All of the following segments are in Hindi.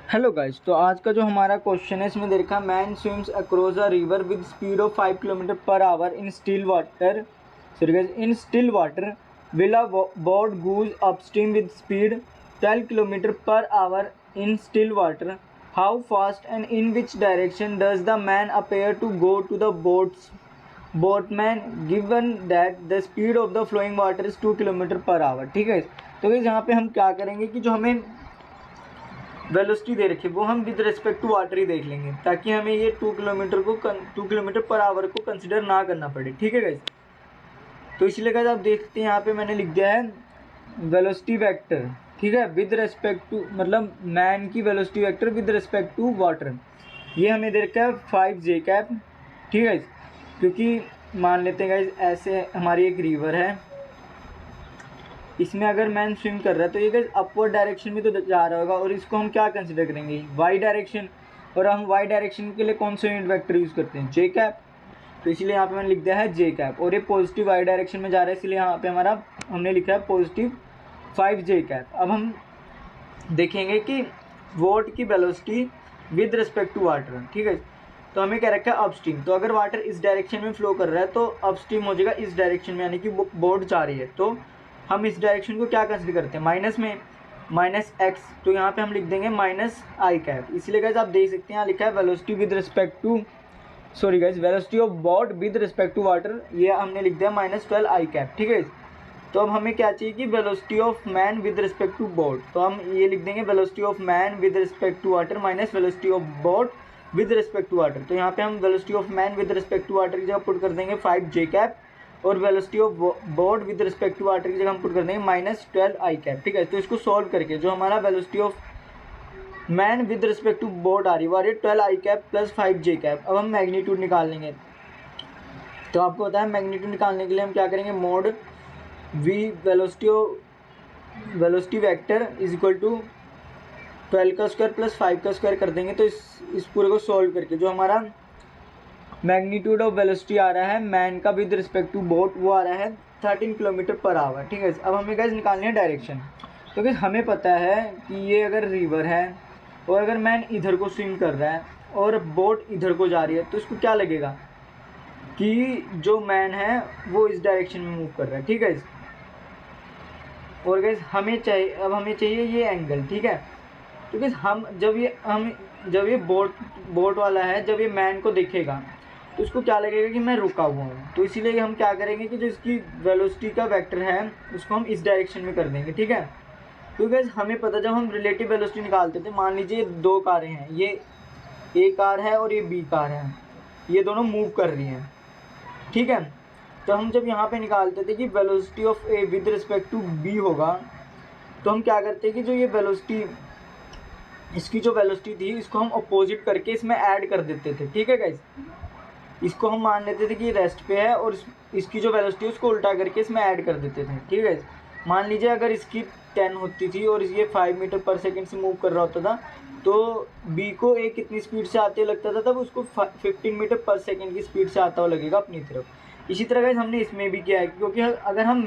हेलो गाइस, तो आज का जो हमारा क्वेश्चन है इसमें देखा man swims across a river with speed of 5 kilometre per hour in still water. Sorry guys, in still water will a boat goes upstream with speed 12 kilometre per hour in still water. How fast and in which direction does the man appear to go to the boatman given that the speed of the flowing water is 2 kilometre per hour. ठीक है, तो गाइस यहाँ पे हम क्या करेंगे कि जो हमें वेलोसिटी दे रखी है वो हम विद रिस्पेक्ट टू वाटर ही देख लेंगे, ताकि हमें ये 2 किलोमीटर पर आवर को कंसिडर ना करना पड़े। ठीक है गाइस, तो इसलिए गाइस आप देखते हैं यहाँ पे मैंने लिख दिया है वेलोसिटी वेक्टर। ठीक है, विद रिस्पेक्ट टू मतलब मैन की velocity vector with respect to water. ये हमें दे रखा है 5 कैप। ठीक है गाइस, क्योंकि मान लेते हैं गाइस ऐसे हमारी एक रिवर है, इसमें अगर मैन स्विम कर रहा है तो ये गाइस अपवर्ड डायरेक्शन में तो जा रहा होगा, और इसको हम क्या कंसिडर करेंगे, वाई डायरेक्शन। और हम वाई डायरेक्शन के लिए कौन सा यूनिट वेक्टर यूज़ करते हैं, जे कैप। तो इसलिए यहाँ पे मैंने लिख दिया है जे कैप, और ये पॉजिटिव वाई डायरेक्शन में जा रहा है, इसलिए यहाँ पे हमारा हमने लिखा है पॉजिटिव 5 कैप। अब हम देखेंगे कि वोट की velocity with respect to water. ठीक है, तो हमें क्या रखा है अपस्ट्रीम। तो अगर वाटर इस डायरेक्शन में फ्लो कर रहा है तो अपस्ट्रीम हो जाएगा इस डायरेक्शन में, यानी कि बोट जा रही है। तो हम इस डायरेक्शन को क्या कंसिडर करते हैं, माइनस में, माइनस एक्स। तो यहाँ पे हम लिख देंगे माइनस आई कैप। इसलिए गाइज आप देख सकते हैं यहाँ लिखा है velocity with respect to, sorry guys, velocity of boat with respect to water, ये हमने लिख दिया -12 आई कैप। ठीक है, तो अब हमें क्या चाहिए कि velocity of man with respect to boat. तो हम ये लिख देंगे velocity of man with respect to water minus velocity of boat with respect to water. तो यहाँ पे हम velocity of man with respect to water की जगह पुट कर देंगे 5 कैप, और velocity of boat with respect to water की जगह हम पुट कर देंगे -12 आई कैप। ठीक है, तो इसको सॉल्व करके जो हमारा velocity of man with respect to boat आ रही है वो आ रही है 12 आई कैप प्लस 5 कैप। अब हम मैग्नीट्यूड निकाल लेंगे। तो आपको पता है मैग्नीट्यूड निकालने के लिए हम क्या करेंगे, mod V velocity vector is equal to 12 का स्क्वायर प्लस 5 का स्क्वायर कर देंगे। तो इस पूरे को सॉल्व करके जो हमारा मैग्नीट्यूड ऑफ वेलोसिटी आ रहा है मैन का विद रिस्पेक्ट टू बोट, वो आ रहा है 13 किलोमीटर पर आवर। ठीक है, अब हमें गाइस निकालनी है डायरेक्शन। तो गाइस हमें पता है कि ये अगर रिवर है और अगर मैन इधर को स्विम कर रहा है और बोट इधर को जा रही है, तो इसको क्या लगेगा कि जो मैन है वो इस डायरेक्शन में मूव कर रहा है। ठीक है, और गाइस हमें चाहिए ये एंगल। ठीक है, तो गाइस जब ये बोट वाला है, जब ये मैन को देखेगा तो उसको क्या लगेगा कि मैं रुका हुआ हूँ। तो इसीलिए हम क्या करेंगे कि जो इसकी वेलोसिटी का वेक्टर है उसको हम इस डायरेक्शन में कर देंगे। ठीक है, क्योंकि गाइस हमें पता, जब हम रिलेटिव वेलोसिटी निकालते थे, मान लीजिए 2 कारें हैं, ये ए कार है और ये बी कार है, ये दोनों मूव कर रही हैं। ठीक है, तो हम जब यहाँ पे निकालते थे कि velocity of A with respect to B होगा, तो हम क्या करते हैं कि जो ये वेलोसिटी, इसकी जो वेलोसिटी थी इसको हम अपोजिट करके इसमें ऐड कर देते थे। ठीक है गाइस, इसको हम मान लेते थे कि रेस्ट पे है और इसकी जो वेलोसिटी है उसको उल्टा करके इसमें ऐड कर देते थे। ठीक है, मान लीजिए अगर इसकी 10 होती थी और ये 5 मीटर पर सेकंड से मूव कर रहा होता था, तो बी को ए कितनी स्पीड से आते लगता था, तब उसको 15 मीटर पर सेकंड की स्पीड से आता हुआ लगेगा अपनी तरफ। इसी तरह गाइस हमने इसमें भी किया है, क्योंकि अगर हम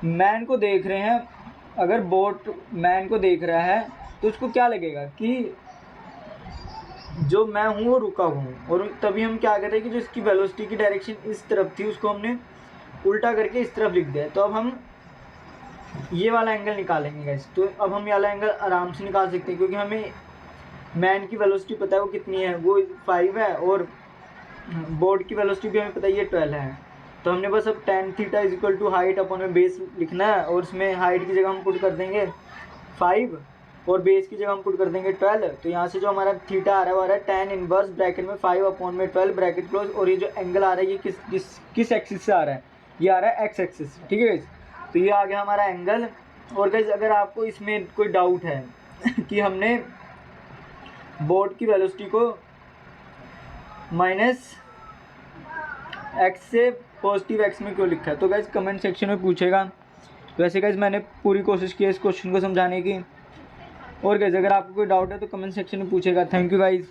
मैन को देख रहे हैं, अगर बोट मैन को देख रहा है तो उसको क्या लगेगा कि जो मैं हूँ वो रुका हूँ, और तभी हम क्या कर रहे हैं कि जो इसकी वेलोसिटी की डायरेक्शन इस तरफ थी उसको हमने उल्टा करके इस तरफ लिख दिया है। तो अब हम ये वाला एंगल निकालेंगे गाइस। तो अब हम ये वाला एंगल आराम से निकाल सकते हैं, क्योंकि हमें मैन की वेलोसिटी पता है वो कितनी है, वो 5 है, और बोर्ड की वेलोसिटी भी हमें पता है ये 12 है। तो हमने बस अब tan theta is equal to height upon में बेस लिखना है, और उसमें हाइट की जगह हम पुट कर देंगे 5 और बेस की जगह हम पुट कर देंगे 12। तो यहाँ से जो हमारा थीटा आ रहा है वो आ रहा है tan इनवर्स ब्रैकेट में 5 अपॉन में 12 ब्रैकेट क्लोज। और ये जो एंगल आ रहा है ये किस एक्सिस से आ रहा है, ये आ रहा है एक्स एक्सिस। ठीक है गाइस, तो ये आ गया हमारा एंगल। और गाइस अगर आपको इसमें कोई डाउट है कि हमने बोर्ड की वेलोसिटी को -x से पॉजिटिव x में क्यों लिखा है, तो गाइस कमेंट सेक्शन में पूछेगा। वैसे गाइस मैंने पूरी कोशिश की है इस क्वेश्चन को समझाने की, और गाइस अगर आपको कोई डाउट है तो कमेंट सेक्शन में पूछेगा। Thank you guys.